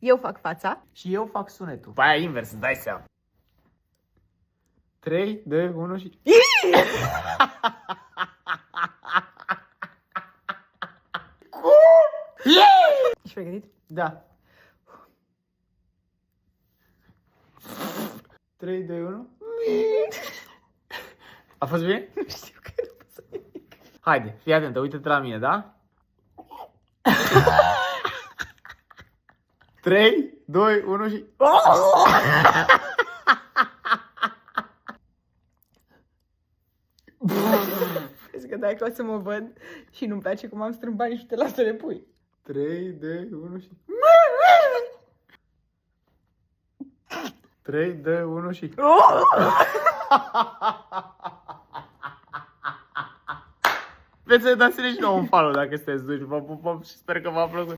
Eu fac fața. Și eu fac sunetul. Pe aia invers, îți dai seama. 3, 2, 1 și... Cum? Ești pregătit? Da. 3, 2, 1. A fost bine? Nu știu că nu pot să nimic. Haide, fii atentă, uite-te la mine, da? 3, 2, 1 și... Crezi că dacă o să mă văd și nu-mi place cum am strâmb banii și te las să le pui. 3, 2, 1 și... 3, 2, 1 și... Veți să dați și nouă un follow dacă sunteți duși. Vă pupăm și sper că v-a plăcut.